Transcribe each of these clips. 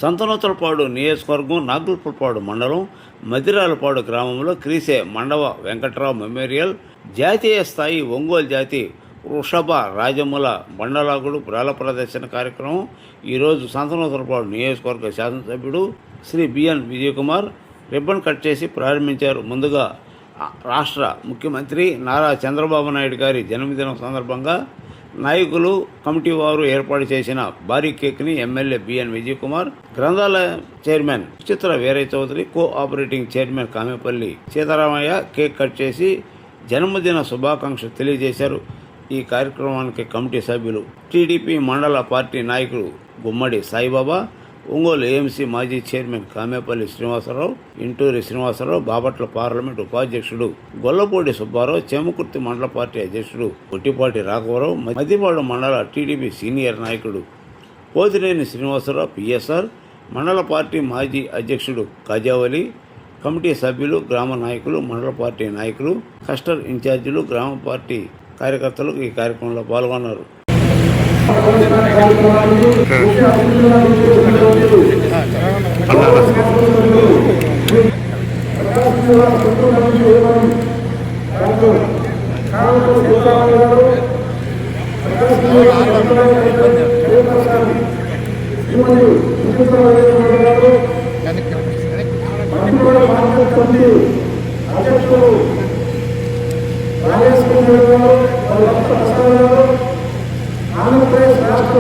సంతనూతలపాడు నియోజకవర్గం నాగులపురపాడు మండలం మదిరాలపాడు గ్రామంలో క్రీసే మండవ వెంకట్రావు మెమోరియల్ జాతీయ స్థాయి ఒంగోలు జాతి వృషభ రాజముల బండలాగుడు బ్రాల ప్రదర్శన కార్యక్రమం ఈరోజు సంతనూతలపాడు నియోజకవర్గ శాసనసభ్యుడు Shri BN Vijayakumar ribbon cut చేసి ప్రారంభించారు. ముందుగా రాష్ట్ర ముఖ్యమంత్రి నారా చంద్రబాబు నాయుడు గారి జన్మదినం సందర్భంగా నాయకులు కమిటీ వారు ఏర్పాటు చేసిన భారీ కేక్ని ఎమ్మెల్యే బిఎన్ విజయకుమార్, గ్రంథాలయ chairman Chitra Veeraiah Chowdary, cooperating chairman Kamepalli Seetharamaiah cake cut చేసి జన్మదిన శుభాకాంక్షలు తెలియజేశారు. ఈ కార్యక్రమానికి కమిటీ సభ్యులు టీడీపీ మండల పార్టీ నాయకులు గుమ్మడి సాయిబాబా, ఒంగోలు ఏఎంసీ మాజీ చైర్మన్ కామేపల్లి శ్రీనివాసరావు, ఇంటూరి శ్రీనివాసరావు, బాపట్ల పార్లమెంటు ఉపాధ్యక్షుడు గొల్లపూడి సుబ్బారావు, చేమకుర్తి మండల పార్టీ అధ్యక్షుడు కొట్టిపాటి రాఘవరావు, మద్దిపాడు మండల టీడీపీ సీనియర్ నాయకుడు పోతినేని శ్రీనివాసరావు, పిఎస్ఆర్ మండల పార్టీ మాజీ అధ్యక్షుడు కాజావలి, కమిటీ సభ్యులు, గ్రామ నాయకులు, మండల పార్టీ నాయకులు, కస్టర్ ఇన్ఛార్జీలు, గ్రామ పార్టీ కార్యకర్తలు ఈ కార్యక్రమంలో పాల్గొన్నారు. ఆంధ్రప్రదేశ్ రాష్ట్ర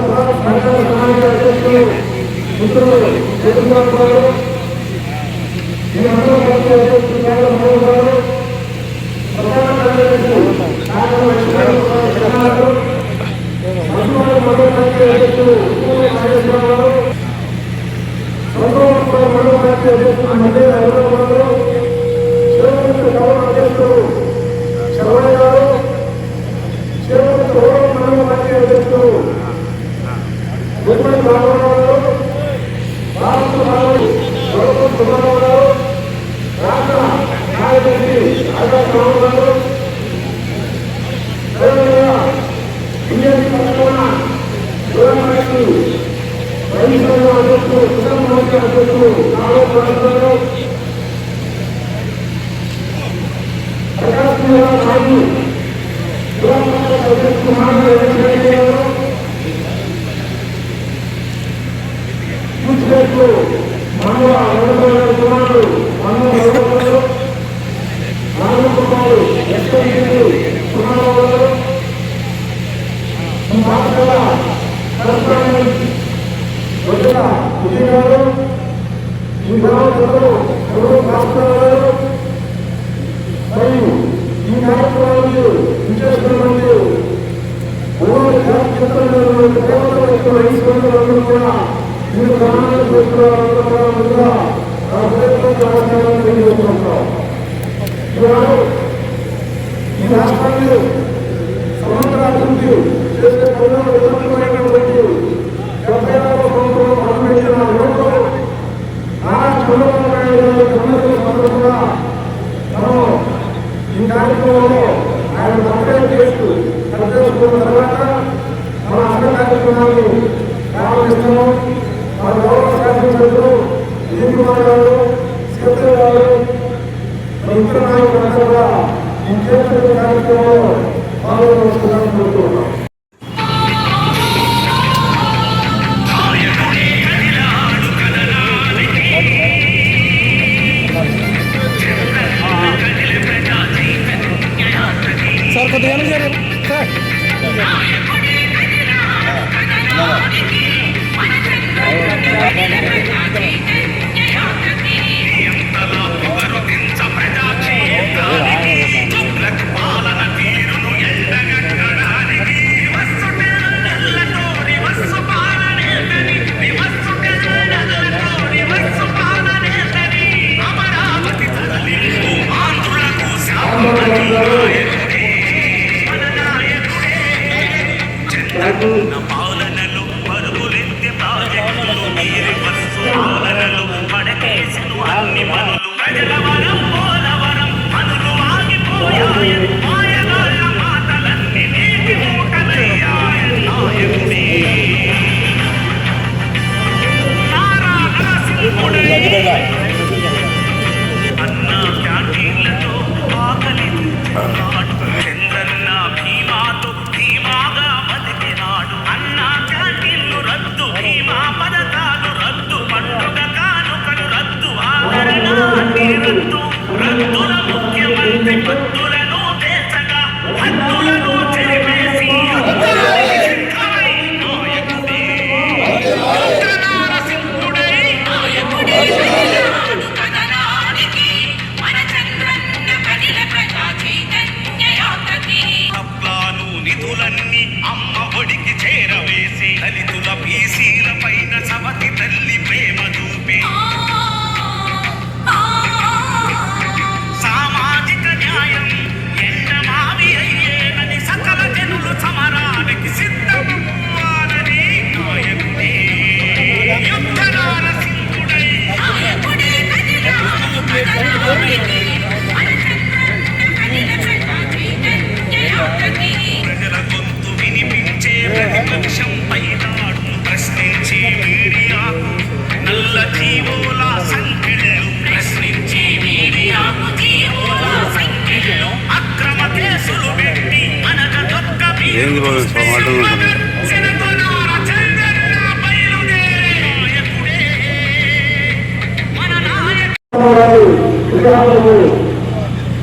వారికి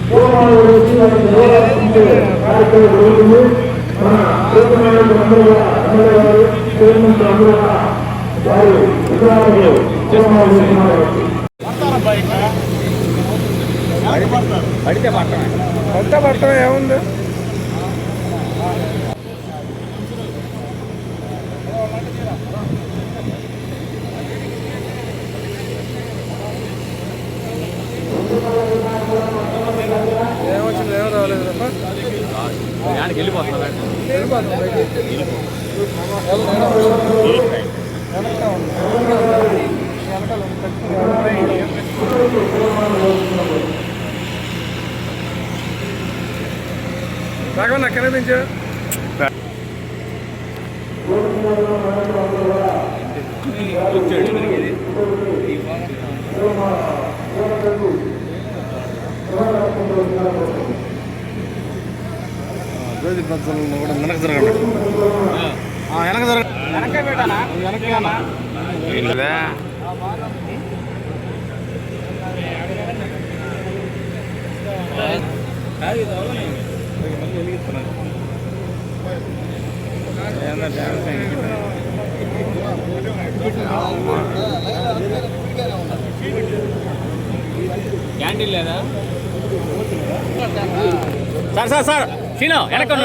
పూర్వాలు వేసి వారికి నిర్వహించే కార్యక్రమం జరుగుతుంది. మన ప్రభుత్వం అందరూ కూడా ఎమ్మెల్యే గారు చైర్మన్ అందరూ కూడా వారి విగ్రహాలు పూర్వాలు వేస్తున్నారు. కొత్త పట్టం ఏముంది? ఏమొచ్చింది? ఏమో రాలేదు వెళ్ళిపోతాం బయటికి. రాఘవన్ నాకు కనిపించు. వెనక జరగండి. వెనక క్యాంటీన్ లేదా సార్ సీను వెనకొండు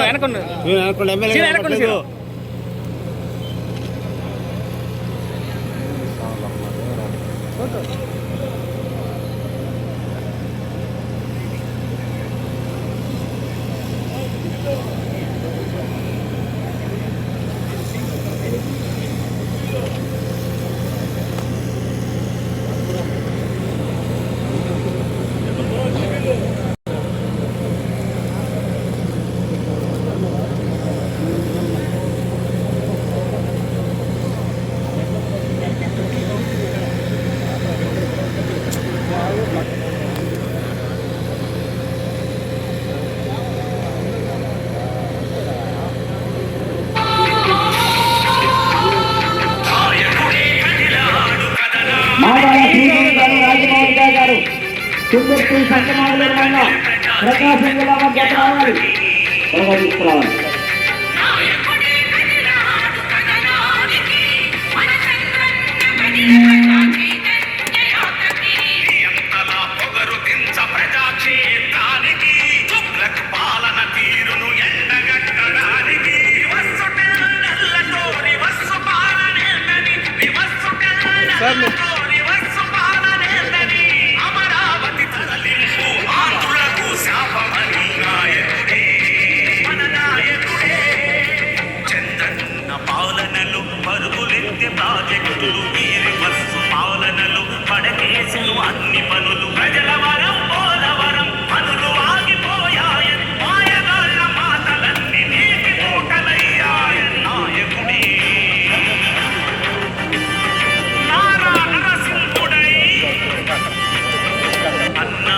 రాజమౌళి గారు చుందూరు సంగమాల ప్రకాశం జిల్లా మధ్య రావాలి తీసుకురావాలి. ప్రాజెక్టులు వీరి బస్సు పాలనలు పడకేసులు అన్ని పనులు ప్రజల వరం పోలవరం పనులు ఆగిపోయాయ మాయగాళ్ళ మాటలన్నీ నీటి మూటలయ్యాయ నాయకుడే నారా నరసింహుడై అన్నా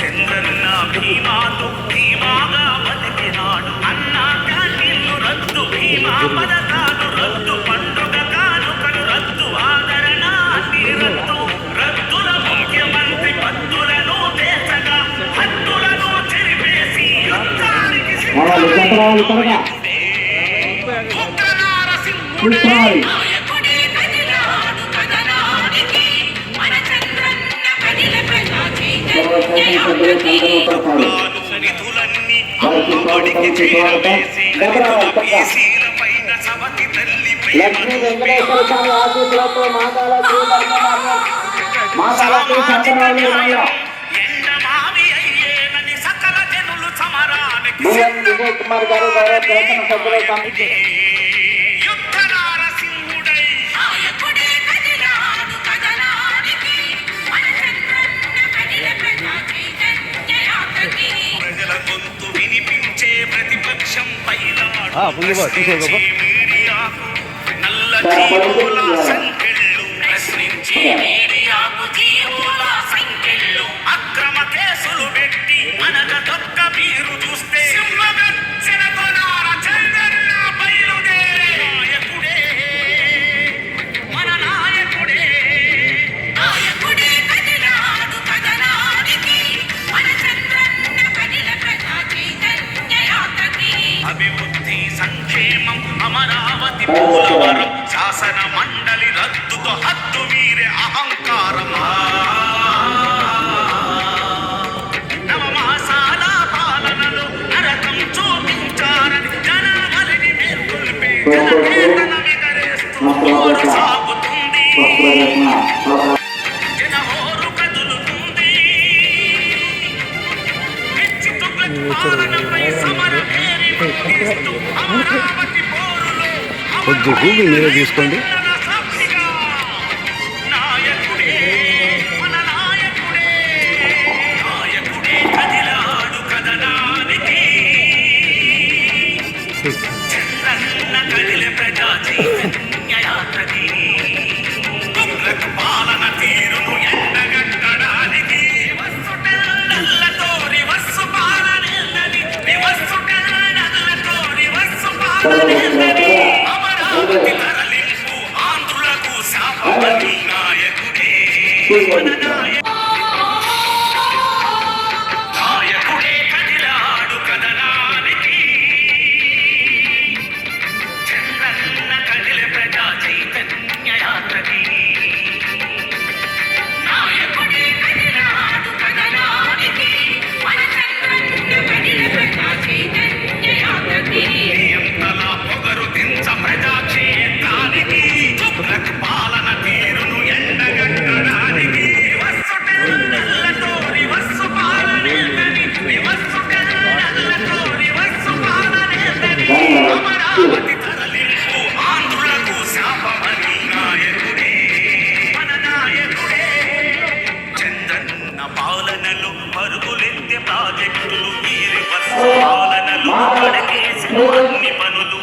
చంద్రన్న భీమాతో ధీమాగా బతికినాడు. అన్నా క్యాంటీన్లు రద్దు, భీమా పథకాలు రద్దు, పండుగ కానుకలు రద్దు, ఆదరణ అన్ని రద్దు. రద్దుల ముఖ్యమంత్రి పద్దులను దేశగా హద్దులను చెరిపేసి యుద్ధానికి నిధులన్నీ అమ్మఒడికి చేరవేసి బీసీల పైన సవతి తల్లి లక్ష్మీ వెంకటేశ్వర స్వామి ఆశీస్సులతో ఎండమావి అయ్యేనని సకల జనులు సమరానికి విజయ్ కుమార్ గారు యుద్ధ నారసింహుడై ప్రజల గొంతు వినిపించే ప్రతిపక్షం పైలాడు మీడియాకు నల్ల జీవుల సంఖ్యలు ప్రశ్నించి మీడియాకు జీవుల సంఖ్యలు అక్రమ కేసులు పెట్టి అనగ దొక్క మీరు చూస్తే సింహగర్జన కొనాల చంద్రన్న బయలుదేరే నాయకుడే మన నాయకుడే అమరావతి పోలవరం శాసన మండలి రద్దుతో హద్దు మీరే అహంకారమా నవమాసాల పాలనలో నరకం చూపించారని జనావళిని మేల్కొల్పే జనచేతన విగరేస్తూ పోరు సాగుతుంది జనహోరు కదులుతుంది పిచ్చి తుగ్లక్ పాలనపై సమర భేరి మోగిస్తూ అమరావతి పోరులో కొద్ది గూగుల్ మీరే తీసుకోండి. సాక్షిగా నాయకుడే మన నాయకుడే నాయకుడే కదిలాడు కదనానికి చంద్రన్న కదిలే ప్రజా చైతన్య యాత్రకి తుగ్లక్ పాలన తీరును ఎండగట్టడానికి వస్సుటెల్లతో రివర్సు పాలనేందని వివస్సుటెల్లతో రివర్సు పాలనేందని అమరావతి తరలింపు ఆంధ్రులకు శాపమని నాయకుడే మన నాయకుడే కదిలాడు కదనానికి చంద్రన్న కదిలే ప్రజా చైతన్య యాత్రకి నాయకుడే కదిలాడు కదనానికి మన చంద్రన్న కదిలే ప్రజా చైతన్య యాత్రకి ఎంతలా పొగరు దించ ప్రజా క్షేత్రానికి తుగ్లక్ పాలన తీరును ఎండగట్టడానికి వస్సుటెల్లతో రివర్సు పాలనేందని వివస్సుటెల్లతో రివర్సు పాలనేందని అమరావతి తరలింపు ఆంధ్రులకు శాపమని నాయకుడే మన నాయకుడే చంద్రన్న పాలనలు పరుగులెత్తే ప్రాజెక్టులు ఈ రివర్సు పాలనలు అడగేసిన అన్ని పనులు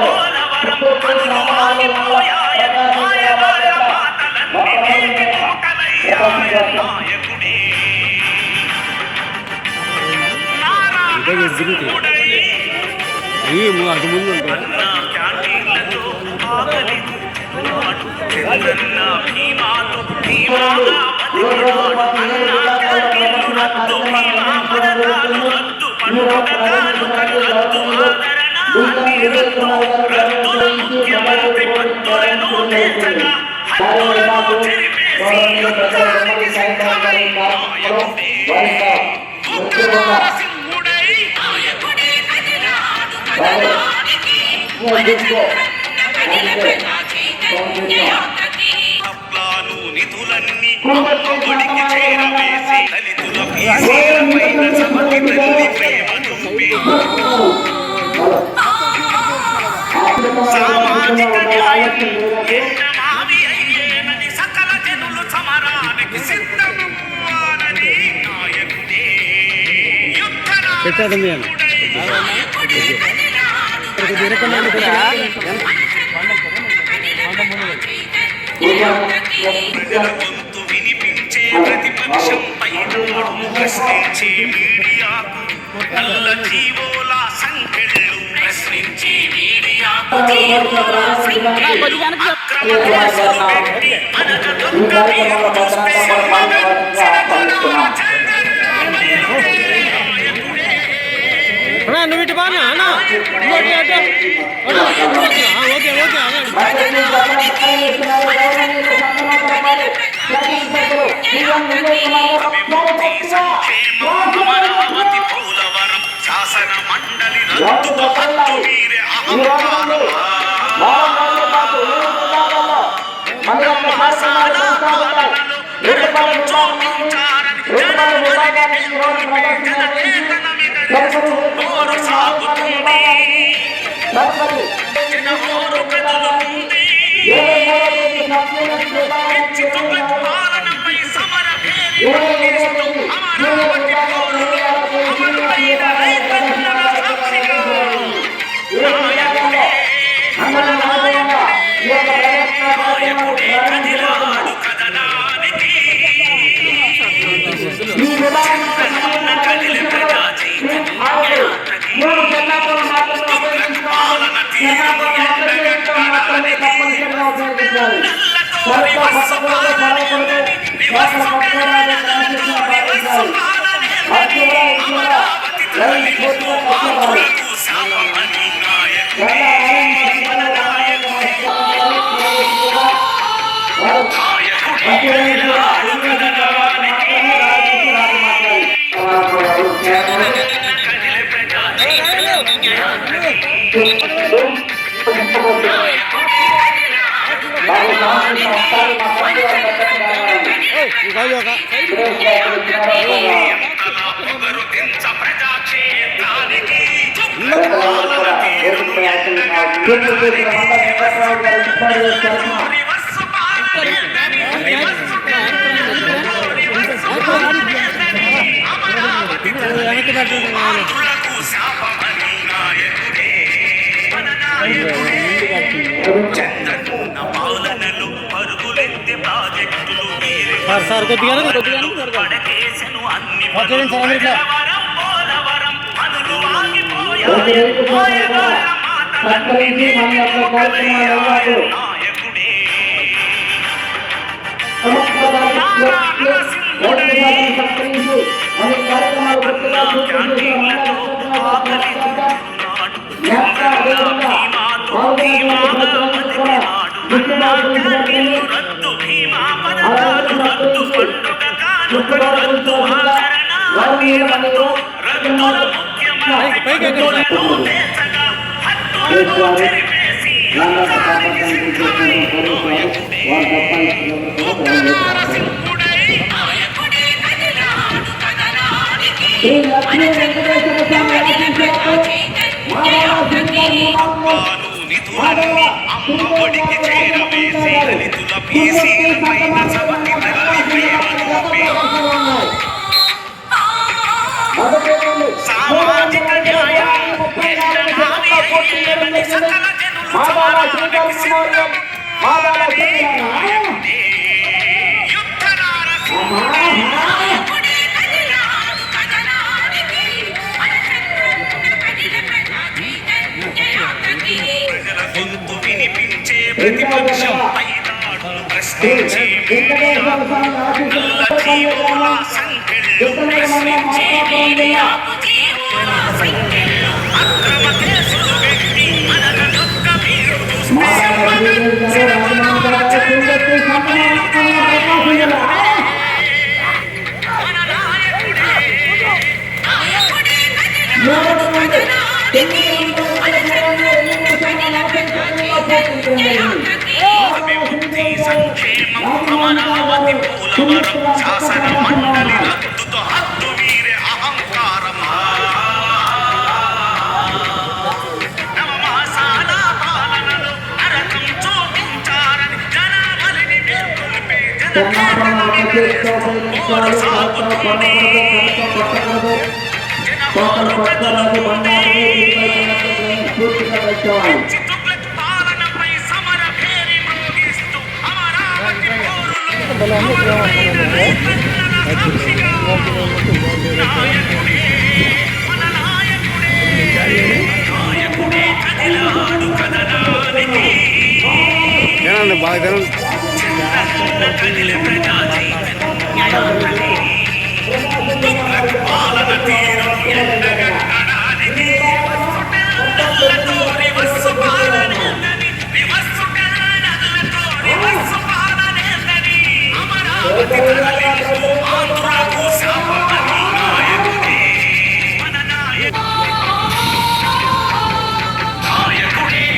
పోలవరం పనులు ఆగిపోయాయని మాయమాయ మాటలన్నీ నీటి మూటలయ్యాయని నాయకుడే నారా నరసింహుడై అది ముందు అన్నా క్యాంటీన్లతో ఆకలి తీర్చినాడు. చంద్రన్న భీమాతో ధీమాగా బతికినాడు. అన్నా క్యాంటీన్లు రద్దు, భీమా పథకాలు రద్దు, పండుగకాలు కళ్ళద్దు, ఆదరణ అన్ని రద్దు. రద్దుల ముఖ్యమంత్రి పద్దులను తెచ్చగా హద్దులను చెరిపేసి యుద్ధానికి సిద్ధమై నాయకుడే ఉగ్ర నరసింహుడై నాయకుడే కదిలాడు కదనానికి మన చంద్రన్న కదిలే ప్రజా చైతన్య యాత్రకి అప్లాను నిధులన్నీ అమ్మఒడికి చేరవేసి దళితుల బీసీల పైన సమతి తల్లి ప్రేమ చూపి సామాజిక న్యాయం ఎండమావి అయ్యేనని సకల జనులు సమరానికి సిద్ధమవ్వాలని నాయకుడే యుద్ధ నాయకుడే కదిలాడు ప్రజల గొంతు వినిపించే ప్రతిపక్షం పైనాడు ప్రశ్నించే మీడియాకు నల్ల జీవోల సంఖ్యలు ప్రశ్నించే మీడియాకు అక్రమ కేసులు పెట్టి మనకు దొంగ తీరు చూస్తే మగంచిన కొనాల చంద్రన్న బయలుడే నాయకుడే నువ్వు ఇటు బాగా అన్న ఓకే అభివృద్ధి సంక్షేమం అమరావతి పోలవరం శాసన మండలి రద్దుతో హద్దు మీరే అహంకారమా నవమాసాల పాలనలో నరకం చూపించారని జనావళిని మేల్కొల్పే జనచేతన విగరేస్తూ పోరు సాగుతుంది జనహోరు కదులుతుంది పిచ్చి తుగ్లక్ పాలనపై సమర భేరి మోగిస్తూ అమరావతి పోరులో అమరులైన రైతన్నల సాక్షిగా నాయకుడే మన నాయకుడే కదిలాడు కదనానికి చంద్రన్న కదిలే ప్రజా చైతన్య యాత్రకి తుగ్లక్ పాలన తీరును ఎండగట్టడానికి నల్లతో రివర్సు పాలనేందని వివస్సుటెల్లతో రివర్సు పాలనేందని అమరావతి తరలింపు ఆంధ్రులకు శాపమని నాయకుడే సార్ కొద్దిగా సత్కరించి మన యొక్క కార్యక్రమాలు సత్కరించి అనే కార్యక్రమాలు కొత్తగా శ్రీ లక్ష్మీ వెంకటేశ్వర స్వామి సామాజిక న్యాయం వినిపించే ప్రతిపక్షం ప్రశ్నించి అక్రమ కేసులు పెట్టి మనగొక్క మీరు అభివృద్ధి సంక్షేమం అమరావతి పోలవరం శాసన మండలి రద్దుతో హద్దు వీరే అహంకారమా నవమాసాల పాలనలో నరకం చూపించారని జనావళిని మేల్కొల్పే సాగుతోంది జనహోరు కదులుతోంది పాలనపై సమర భేరి మ్రోగిస్తూ అమరావతి నాయకుడే మన నాయకుడే నాయకుడే కదిలాడు కదలానికి బాగా కదిలే ప్రజా చైతన్యానికి పాలన తీరు ఎండగట్టడానికి వసుటెల్లతో రివర్సు పాలనేందని రివర్సు పాలనేందని అమరావతి తరలింపు ఆంధ్రులకు శాపమని నాయకుడే మన నాయకుడే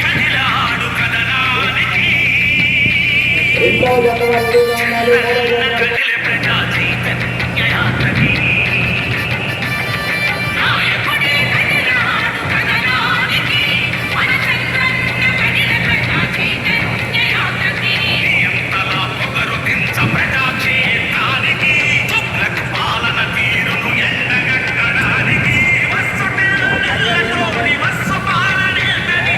కదిలాడు కదలానికి కదిలే ప్రజా చైతన్యానికి ఎంతలా పొగరుతించ ప్రజాక్షేత్రానికి చుట్లకు పాలన తీరును ఎండగట్టడానికి వసుటెల్లతో రివర్సు పాలనేందని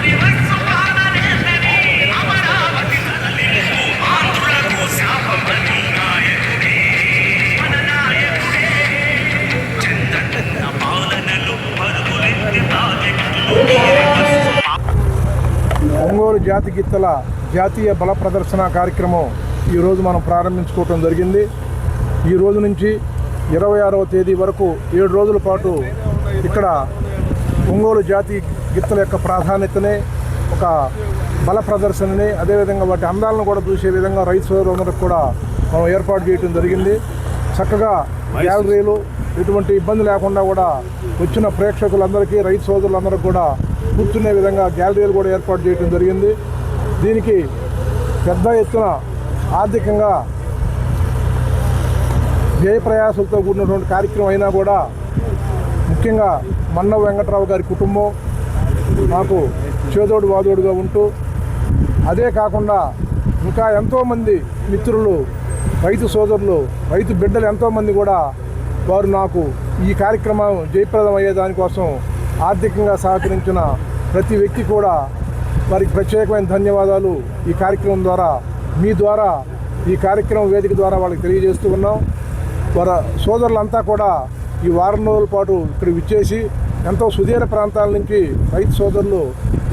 రివర్సు పాలనేందని అమరావతి తరలింపు ఆంధ్రులకు శాపమని నాయకుడే మన నాయకుడే చందన్న పాలనలు పరుగులెత్తి ప్రాజెక్టులు ఒంగోలు జాతి గిత్తల జాతీయ బల ప్రదర్శన కార్యక్రమం ఈరోజు మనం ప్రారంభించుకోవటం జరిగింది. ఈ రోజు నుంచి 26వ తేదీ వరకు 7 రోజుల పాటు ఇక్కడ ఒంగోలు జాతి గిత్తల యొక్క ప్రాధాన్యతని, ఒక బల ప్రదర్శనని, అదేవిధంగా వాటి అందాలను కూడా చూసే విధంగా రైతు సోదరులందరికీ కూడా మనం ఏర్పాటు చేయడం జరిగింది. చక్కగా గ్యాలరీలు, ఎటువంటి ఇబ్బంది లేకుండా కూడా వచ్చిన ప్రేక్షకులందరికీ రైతు సోదరులందరికీ కూడా కూర్చునే విధంగా గ్యాలరీలు కూడా ఏర్పాటు చేయడం జరిగింది. దీనికి పెద్ద ఎత్తున ఆర్థికంగా వ్యయ ప్రయాసాలతో కూడినటువంటి కార్యక్రమం అయినా కూడా ముఖ్యంగా మన్నవ వెంకట్రావు గారి కుటుంబం నాకు చేదోడు వాదోడుగా ఉంటూ, అదే కాకుండా ఇంకా ఎంతోమంది మిత్రులు, రైతు సోదరులు, రైతు బిడ్డలు ఎంతోమంది కూడా వారు నాకు ఈ కార్యక్రమం జయప్రదం అయ్యే దానికోసం ఆర్థికంగా సహకరించిన ప్రతి వ్యక్తి కూడా వారికి ప్రత్యేకమైన ధన్యవాదాలు ఈ కార్యక్రమం ద్వారా, మీ ద్వారా, ఈ కార్యక్రమం వేదిక ద్వారా వాళ్ళకి తెలియజేస్తూ ఉన్నాం. వారి సోదరులంతా కూడా ఈ వారం రోజుల పాటు ఇక్కడ విచ్చేసి ఎంతో సుదీర ప్రాంతాల నుంచి రైతు సోదరులు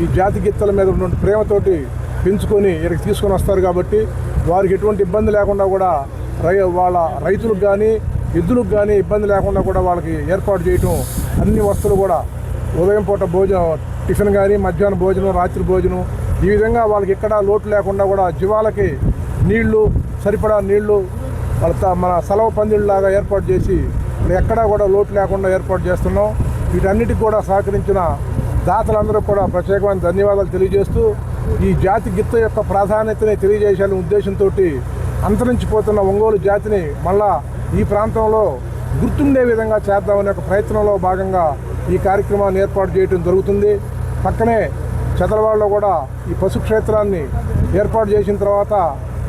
ఈ జాతి గిత్తల మీద ఉన్నటువంటి ప్రేమతోటి పెంచుకొని ఇక్కడికి తీసుకొని వస్తారు కాబట్టి వారికి ఎటువంటి ఇబ్బంది లేకుండా కూడా వాళ్ళ రైతులకు కానీ ఎద్దులకు కానీ ఇబ్బంది లేకుండా కూడా వాళ్ళకి ఏర్పాటు చేయటం, అన్ని వస్తువులు కూడా ఉదయం పూట భోజనం, టిఫిన్ కానీ, మధ్యాహ్నం భోజనం, రాత్రి భోజనం, ఈ విధంగా వాళ్ళకి ఎక్కడా లోటు లేకుండా కూడా జీవాలకి నీళ్లు, సరిపడా నీళ్లు మన సెలవు పందిళ్ళలాగా ఏర్పాటు చేసి ఎక్కడా కూడా లోటు లేకుండా ఏర్పాటు చేస్తున్నాం. వీటన్నిటికి కూడా సహకరించిన దాతలందరూ కూడా ప్రత్యేకమైన ధన్యవాదాలు తెలియజేస్తూ, ఈ జాతి గిత్త యొక్క ప్రాధాన్యతని తెలియజేయాలనే ఉద్దేశంతో అంతరించిపోతున్న ఒంగోలు జాతిని మళ్ళా ఈ ప్రాంతంలో గుర్తుండే విధంగా చేద్దామనే ఒక ప్రయత్నంలో భాగంగా ఈ కార్యక్రమాన్ని ఏర్పాటు చేయడం జరుగుతుంది. పక్కనే చదలవాడలో కూడా ఈ పశు క్షేత్రాన్ని ఏర్పాటు చేసిన తర్వాత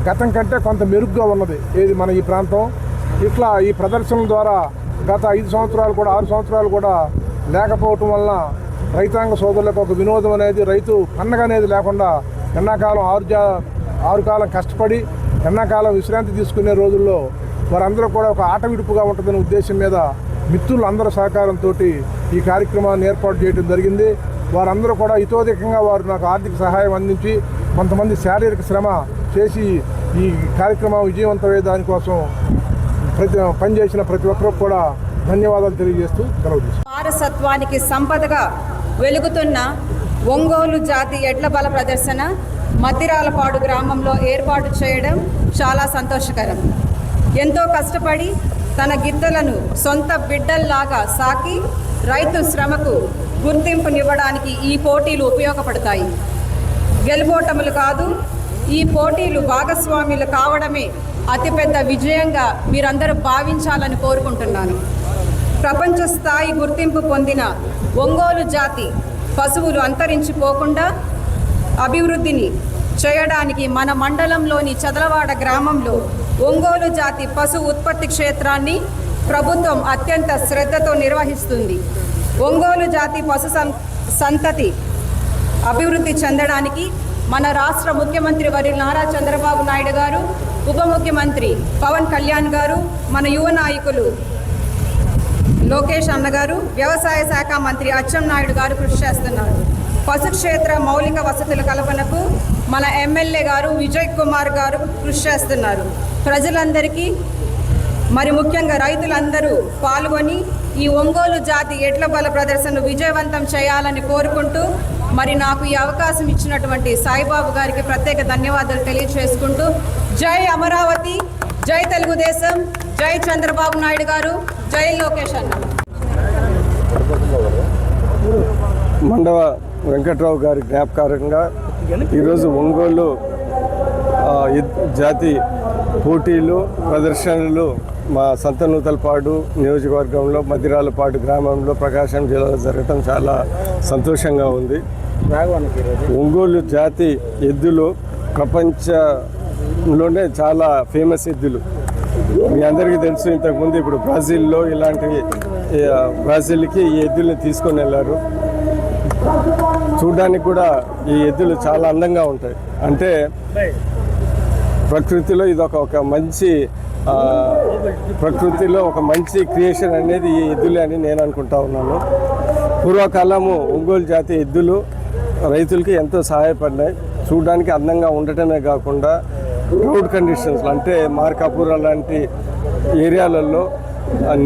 గతం కంటే కొంత మెరుగ్గా ఉన్నది ఏది మన ఈ ప్రాంతం. ఇట్లా ఈ ప్రదర్శనల ద్వారా గత 5 సంవత్సరాలు కూడా 6 సంవత్సరాలు కూడా లేకపోవటం వలన రైతాంగ సోదరులకు ఒక వినోదం అనేది, రైతు పండగ అనేది లేకుండా ఎండాకాలం ఆరు కాలం కష్టపడి ఎండాకాలం విశ్రాంతి తీసుకునే రోజుల్లో వారందరూ కూడా ఒక ఆట విడుపుగా ఉంటుందనే ఉద్దేశం మీద మిత్రులందరూ సహకారంతో ఈ కార్యక్రమాన్ని ఏర్పాటు చేయడం జరిగింది. వారందరూ కూడా ఇతోధికంగా వారు నాకు ఆర్థిక సహాయం అందించి, కొంతమంది శారీరక శ్రమ చేసి ఈ కార్యక్రమం విజయవంతమయ్యే దానికోసం పనిచేసిన ప్రతి ఒక్కరూ కూడా ధన్యవాదాలు తెలియజేస్తూ సెలవు. వారసత్వానికి సంపదగా వెలుగుతున్న ఒంగోలు జాతి ఎడ్ల బల ప్రదర్శన మద్దిరాలపాడు గ్రామంలో ఏర్పాటు చేయడం చాలా సంతోషకరం. ఎంతో కష్టపడి తన గిత్తలను సొంత బిడ్డల్లాగా సాకి రైతు శ్రమకు గుర్తింపునివ్వడానికి ఈ పోటీలు ఉపయోగపడతాయి. గెలుపోటములు కాదు, ఈ పోటీలు భాగస్వాములు కావడమే అతిపెద్ద విజయంగా మీరందరూ భావించాలని కోరుకుంటున్నాను. ప్రపంచ స్థాయి గుర్తింపు పొందిన ఒంగోలు జాతి పశువులు అంతరించిపోకుండా అభివృద్ధిని చేయడానికి మన మండలంలోని చదలవాడ గ్రామంలో ఒంగోలు జాతి పశు ఉత్పత్తి క్షేత్రాన్ని ప్రభుత్వం అత్యంత శ్రద్ధతో నిర్వహిస్తుంది. ఒంగోలు జాతి పశు సంతతి అభివృద్ధి చెందడానికి మన రాష్ట్ర ముఖ్యమంత్రి వర్యులు నారా చంద్రబాబు నాయుడు గారు, ఉప ముఖ్యమంత్రి పవన్ కళ్యాణ్ గారు, మన యువ నాయకులు లోకేష్ అన్నగారు, వ్యవసాయ శాఖ మంత్రి అచ్చెన్నాయుడు గారు కృషి చేస్తున్నారు. పశుక్షేత్ర మౌలిక వసతుల కల్పనకు మన ఎమ్మెల్యే గారు విజయ్ కుమార్ గారు కృషి చేస్తున్నారు. ప్రజలందరికీ మరి ముఖ్యంగా రైతులందరూ పాల్గొని ఈ ఒంగోలు జాతి ఎడ్ల బల ప్రదర్శనను విజయవంతం చేయాలని కోరుకుంటూ, మరి నాకు ఈ అవకాశం ఇచ్చినటువంటి సాయిబాబు గారికి ప్రత్యేక ధన్యవాదాలు తెలియజేసుకుంటూ, జై అమరావతి, జై తెలుగుదేశం, జై చంద్రబాబు నాయుడు గారు, జై లోకేష్ అన్న. మండవ వెంకట్రావు గారి జ్ఞాపకారంగా ఈరోజు ఒంగోలు జాతి పోటీలు, ప్రదర్శనలు మా సంతనూతలపాడు నియోజకవర్గంలో మద్దిరాలపాడు గ్రామంలో ప్రకాశం జిల్లాలో జరగటం చాలా సంతోషంగా ఉంది. ఒంగోలు జాతి ఎద్దులు ప్రపంచంలోనే చాలా ఫేమస్ ఎద్దులు. మీ అందరికీ తెలుసు, ఇంతకుముందు ఇప్పుడు బ్రాజిల్లో బ్రాజిల్కి ఈ ఎద్దుల్ని తీసుకొని వెళ్ళారు. చూడడానికి కూడా ఈ ఎద్దులు చాలా అందంగా ఉంటాయి. అంటే ప్రకృతిలో ఇది ఒక మంచి ప్రకృతిలో ఒక మంచి క్రియేషన్ అనేది ఈ ఎద్దులే అని నేను అనుకుంటా ఉన్నాను. పూర్వకాలము ఒంగోలు జాతి ఎద్దులు రైతులకి ఎంతో సహాయపడినాయి. చూడడానికి అందంగా ఉండటమే కాకుండా రోడ్ కండిషన్స్ అంటే మార్కాపుర లాంటి ఏరియాలలో,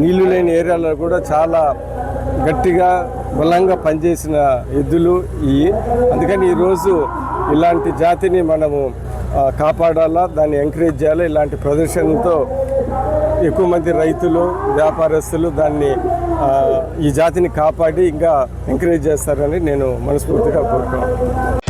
నీళ్లు లేని ఏరియాలలో కూడా చాలా గట్టిగా బలంగా పనిచేసిన ఎద్దులు ఇవి. అందుకని ఈరోజు ఇలాంటి జాతిని మనము కాపాడాలా, దాన్ని ఎంకరేజ్ చేయాలా. ఇలాంటి ప్రదర్శనలతో ఎక్కువ మంది రైతులు వ్యాపారస్తులు దాన్ని ఈ జాతిని కాపాడి ఇంకా ఎంకరేజ్ చేస్తారని నేను మనస్ఫూర్తిగా కోరుకుంటున్నాను.